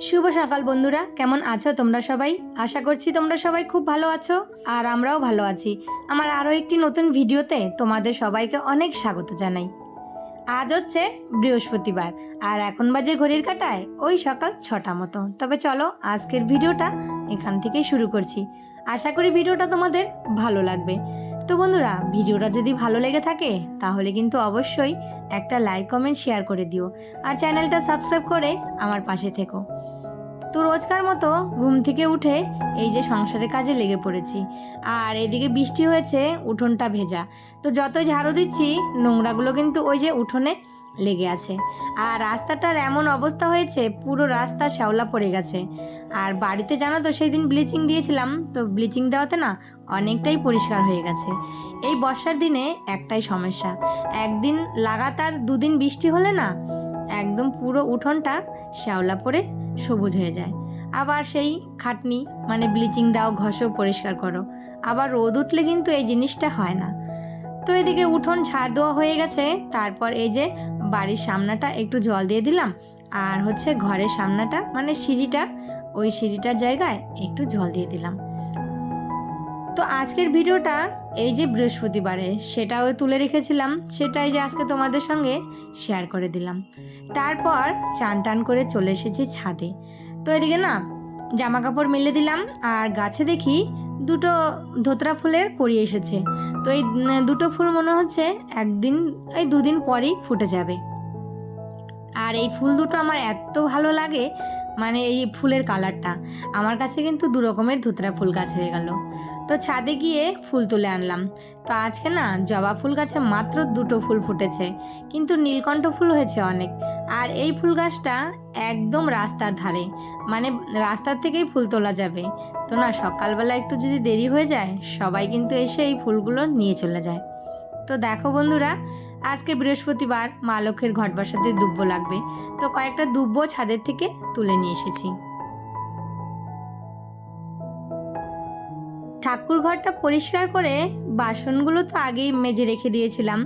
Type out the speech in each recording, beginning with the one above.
শুভ সকাল বন্ধুরা, কেমন আছো তোমরা সবাই? আশা করছি তোমরা সবাই খুব ভালো আছো আর আমরাও ভালো আছি। আমার আরও একটি নতুন ভিডিওতে তোমাদের সবাইকে অনেক স্বাগত জানাই। আজ হচ্ছে বৃহস্পতিবার আর এখন বাজে ঘড়ির কাঁটায় ওই সকাল 6টা মতো। তবে চলো আজকের ভিডিওটা এখান থেকেই শুরু করছি। আশা করি ভিডিওটা তোমাদের ভালো লাগবে। তো বন্ধুরা, ভিডিওটা যদি ভালো লেগে থাকে তাহলে কিন্তু অবশ্যই একটা লাইক কমেন্ট শেয়ার করে দিও আর চ্যানেলটা সাবস্ক্রাইব করে আমার পাশে থেকো। তো রোজকার মতো ঘুম থেকে উঠে এই যে সংসারের কাজে লেগে পড়েছি। আর এদিকে বৃষ্টি হয়েছে, উঠোনটা ভেজা। তো যতই ঝাড়ু দিচ্ছি নোংরাগুলো কিন্তু ওই যে উঠোনে লেগে আছে। আর রাস্তাটার এমন অবস্থা হয়েছে, পুরো রাস্তা শ্যাওলা পড়ে গেছে। আর বাড়িতে জানো তো সেই দিন ব্লিচিং দিয়েছিলাম, তো ব্লিচিং দেওয়াতে না অনেকটাই পরিষ্কার হয়ে গেছে। এই বর্ষার দিনে একটাই সমস্যা, একদিন লাগাতার দুদিন বৃষ্টি হলে না একদম পুরো উঠোনটা শ্যাওলা পড়ে সবুজ হয়ে যায়। আবার সেই খাটনি, মানে ব্লিচিং দাও, ঘষো, পরিষ্কার করো। আবার রোদ উঠলে কিন্তু এই জিনিসটা হয় না। তো এদিকে উঠোন ঝাড় দেওয়া হয়ে গেছে। তারপর এই যে বাড়ির সামনাটা একটু জল দিয়ে দিলাম, আর হচ্ছে ঘরের সামনাটা মানে সিঁড়িটা, ওই সিঁড়িটার জায়গায় একটু জল দিয়ে দিলাম। তো আজকের ভিডিওটা এই যে বৃহস্পতিবারে সেটাও তুলে রেখেছিলাম, সেটাই যে আজকে তোমাদের সঙ্গে শেয়ার করে দিলাম। তারপর চান টান করে চলে এসেছি ছাদে। তো এদিকে না জামা কাপড় মেলে দিলাম, আর গাছে দেখি দুটো ধোতরা ফুলের কড়ি এসেছে। তো এই দুটো ফুল মনে হচ্ছে এই দুদিন পরেই ফুটে যাবে। আর এই ফুল দুটো আমার এত ভালো লাগে, মানে এই ফুলের কালারটা। আমার কাছে কিন্তু দু রকমের ধুতরা ফুল গাছ হয়ে গেল। তো ছাদে গিয়ে ফুল তুলে আনলাম। তো আজকে না জবা ফুল গাছে মাত্র দুটো ফুল ফুটেছে, কিন্তু নীলকণ্ঠ ফুল হয়েছে অনেক। আর এই ফুল গাছটা একদম রাস্তার ধারে, মানে রাস্তার থেকেই ফুল তোলা যাবে। তো না সকালবেলা একটু যদি দেরি হয়ে যায়, সবাই কিন্তু এসে এই ফুলগুলো নিয়ে চলে যায়। তো দেখো বন্ধুরা, আজকে বৃহস্পতিবার, মা লক্ষ্মীর ঘট বসাতে দুব্বো লাগবে। তো কয়েকটা দুব্বো ছাদের থেকে তুলে নিয়ে এসেছি। ঠাকুর ঘরটা পরিষ্কার করে বাসনগুলো তো আগেই মেজে রেখে দিয়েছিলাম।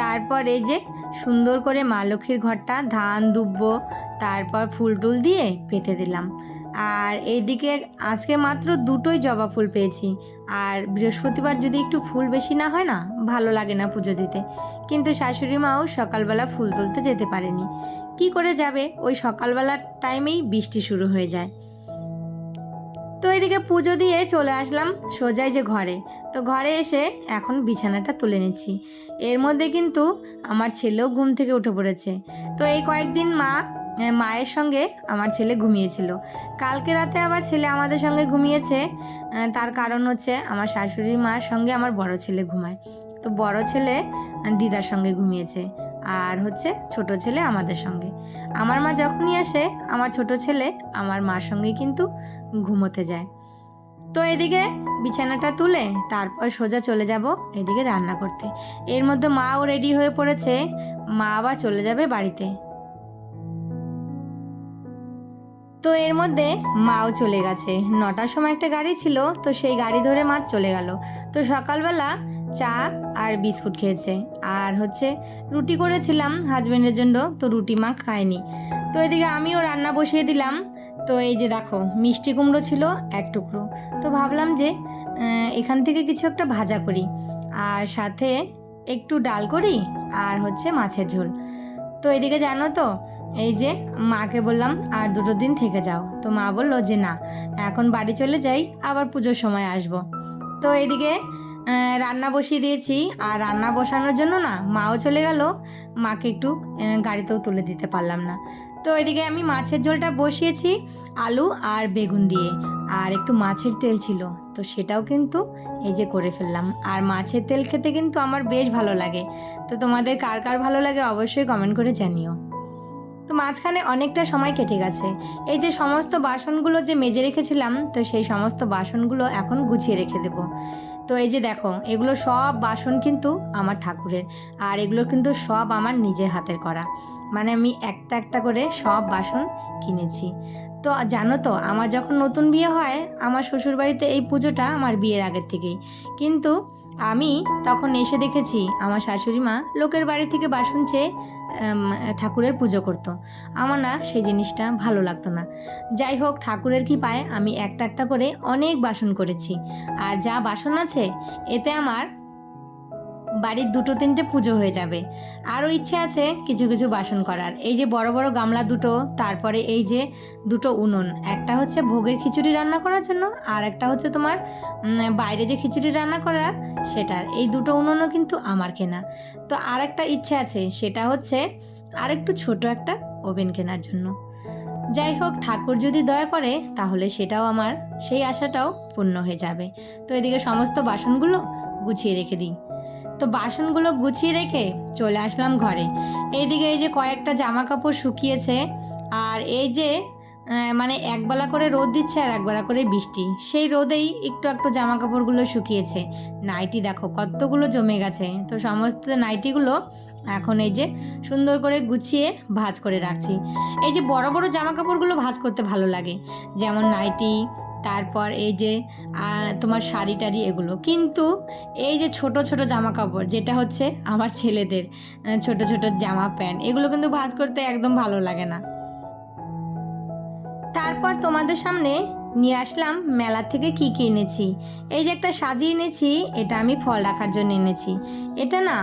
তারপর এই যে সুন্দর করে মা লক্ষ্মীর ঘরটা ধান দুব্বো তারপর ফুল টুল দিয়ে পেতে দিলাম। আর এইদিকে আজকে মাত্র দুটোই জবা ফুল পেয়েছি। আর বৃহস্পতিবার যদি একটু ফুল বেশি না হয় না, ভালো লাগে না পুজো দিতে। কিন্তু শাশুড়ি মাও সকালবেলা ফুল তুলতে যেতে পারেনি। কি করে যাবে, ওই সকালবেলার টাইমেই বৃষ্টি শুরু হয়ে যায়। তো এদিকে পুজো দিয়ে চলে আসলাম সোজাই যে ঘরে। তো ঘরে এসে এখন বিছানাটা তুলে নিচ্ছি। এর মধ্যে কিন্তু আমার ছেলেও ঘুম থেকে উঠে পড়েছে। তো এই কয়েকদিন মায়ের সঙ্গে আমার ছেলে ঘুমিয়েছিল। কালকে রাতে আবার ছেলে আমাদের সঙ্গে ঘুমিয়েছে। তার কারণ হচ্ছে আমার শাশুড়ি মার সঙ্গে আমার বড় ছেলে ঘুমায়। তো বড় ছেলে দিদার সঙ্গে ঘুমিয়েছে, আর হচ্ছে ছোট ছেলে আমাদের সঙ্গে। আমার মা যখনই আসে আমার ছোট ছেলে আমার মার সঙ্গেই কিন্তু ঘুমোতে যায়। তো এদিকে বিছানাটা তুলে তারপর সোজা চলে যাব এদিকে রান্না করতে। এর মধ্যে মাও রেডি হয়ে পড়েছে, মা আবার চলে যাবে বাড়িতে। তো এর মধ্যে মাও চলে গেছে। 9টার সময় একটা গাড়ি ছিল, তো সেই গাড়ি ধরে মা চলে গেল। তো সকালবেলা চা আর বিস্কুট খেয়েছে, আর হচ্ছে রুটি করেছিলাম হাজবেন্ডের জন্য, তো রুটি মা খায়নি। তো এদিকে আমিও রান্না বসিয়ে দিলাম। তো এই যে দেখো মিষ্টি কুমড়ো ছিল এক টুকরো, তো ভাবলাম যে এখান থেকে কিছু একটা ভাজা করি, আর সাথে একটু ডাল করি, আর হচ্ছে মাছের ঝোল। তো এদিকে জানো তো, এই যে মাকে বললাম আর 2 দিন থেকে যাও। তো মা বললো যে না, এখন বাড়ি চলে যাই, আবার পুজোর সময় আসব। তো এদিকে রান্না বসিয়ে দিয়েছি। আর রান্না বসানোর জন্য না মাও চলে গেল, মাকে একটু গাড়িতেও তুলে দিতে পারলাম না। তো এদিকে আমি মাছের ঝোলটা বসিয়েছি আলু আর বেগুন দিয়ে, আর একটু মাছের তেল ছিল, তো সেটাও কিন্তু এই যে করে ফেললাম। আর মাছের তেল খেতে কিন্তু আমার বেশ ভালো লাগে। তো তোমাদের কার কার ভালো লাগে অবশ্যই কমেন্ট করে জানিও। তো মাঝখানে অনেকটা সময় কেটে গেছে। এই যে সমস্ত বাসনগুলো যে মেজে রেখেছিলাম, তো সেই সমস্ত বাসনগুলো এখন গুছিয়ে রেখে দেব। তো এই যে দেখো এগুলো সব বাসন কিন্তু আমার ঠাকুরের, আর এগুলো কিন্তু সব আমার নিজের হাতের করা, মানে আমি একটা একটা করে সব বাসন কিনেছি। তো জানো তো, আমার যখন নতুন বিয়ে হয় আমার শ্বশুরবাড়িতে এই পুজোটা আমার বিয়ের আগের থেকেই, কিন্তু আমি তখন এসে দেখেছি আমার শাশুড়ি মা লোকের বাড়ি থেকে বাসন চেয়ে ঠাকুরের পুজো করতো। আমার না সেই জিনিসটা ভালো লাগতো না। যাই হোক, ঠাকুরের কৃপায় আমি একটা একটা করে অনেক বাসন করেছি। আর যা বাসন আছে এতে আমার বাড়ির 2-3টে পুজো হয়ে যাবে। আরও ইচ্ছে আছে কিছু কিছু বাসন করার। এই যে বড় বড় গামলা দুটো, তারপরে এই যে দুটো উনুন, একটা হচ্ছে ভোগের খিচুড়ি রান্না করার জন্য, আর একটা হচ্ছে তোমার বাইরে যে খিচুড়ি রান্না করার সেটার। এই দুটো উনুনও কিন্তু আমার কেনা। তো আর একটা ইচ্ছে আছে, সেটা হচ্ছে আর একটু ছোট একটা ওভেন কেনার জন্য। যাই হোক, ঠাকুর যদি দয়া করে তাহলে সেটাও আমার, সেই আশাটাও পূর্ণ হয়ে যাবে। তো এদিকে সমস্ত বাসনগুলো গুছিয়ে রেখে দিই। তো বাসনগুলো গুছিয়ে রেখে চলে আসলাম ঘরে। এইদিকে এই যে কয়েকটা জামা কাপড় শুকিয়েছে, আর এই যে মানে একবেলা করে রোদ দিচ্ছে আর একবেলা করে বৃষ্টি, সেই রোদেই একটু একটু জামা কাপড়গুলো শুকিয়েছে। নাইটি দেখো কতগুলো জমে গেছে। তো সমস্ত নাইটিগুলো এখন এই যে সুন্দর করে গুছিয়ে ভাঁজ করে রাখছি। এই যে বড় বড় জামা কাপড়গুলো ভাঁজ করতে ভালো লাগে, যেমন নাইটি, তারপর এই যে তোমার শাড়ি টাড়ি এগুলো। কিন্তু এই যে ছোট ছোট জামা কাপড়, যেটা হচ্ছে আমার ছেলেদের ছোট ছোট জামা প্যান্ট, এগুলো কিন্তু ভাঁজ করতে একদম ভালো লাগে না। তারপর তোমাদের সামনে নিয়ে আসলাম মেলা থেকে কি কি এনেছি। এই যে একটা সাজিয়ে এনেছি, এটা আমি ফল রাখার জন্য এনেছি। এটা না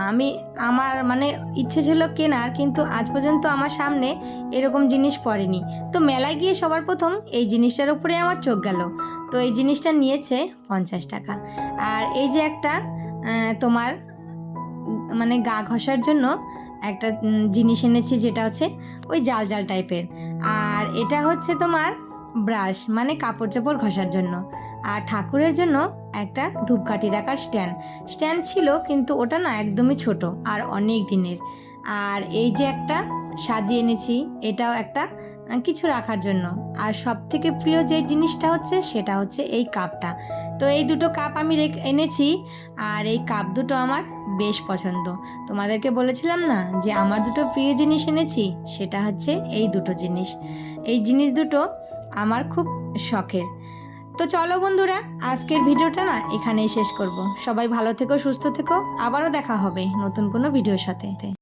আমার মানে ইচ্ছে ছিল কেনার, কিন্তু আজ পর্যন্ত আমার সামনে এরকম জিনিস পড়েনি। তো মেলায় গিয়ে সবার প্রথম এই জিনিসটার উপরে আমার চোখ গেল। তো এই জিনিসটা নিয়েছে 50 টাকা। আর এই যে একটা তোমার মানে গা ঘষার জন্য একটা জিনিস এনেছি, যেটা হচ্ছে ওই জাল জাল টাইপের। আর এটা হচ্ছে তোমার ব্রাশ, মানে কাপড় চোপড় ঘষার জন্য। আর ঠাকুরের জন্য একটা ধূপকাঠি রাখার স্ট্যান্ড ছিল, কিন্তু ওটা না একদমই ছোট আর অনেক দিনের। আর এই যে একটা সাজিয়ে এনেছি, এটাও একটা কিছু রাখার জন্য। আর সব থেকে প্রিয় যে জিনিসটা হচ্ছে সেটা হচ্ছে এই কাপটা। তো এই দুটো কাপ আমি এনেছি। আর এই কাপ দুটো আমার বেশ পছন্দ। তোমাদেরকে বলেছিলাম না যে আমার দুটো প্রিয় জিনিস এনেছি, সেটা হচ্ছে এই দুটো জিনিস। এই জিনিস দুটো আমার খুব শখের। তো চলো বন্ধুরা, আজকের ভিডিওটা না এখানেই শেষ করব। সবাই ভালো থেকো, সুস্থ থেকো, আবারও দেখা হবে নতুন কোনো ভিডিওর সাথে।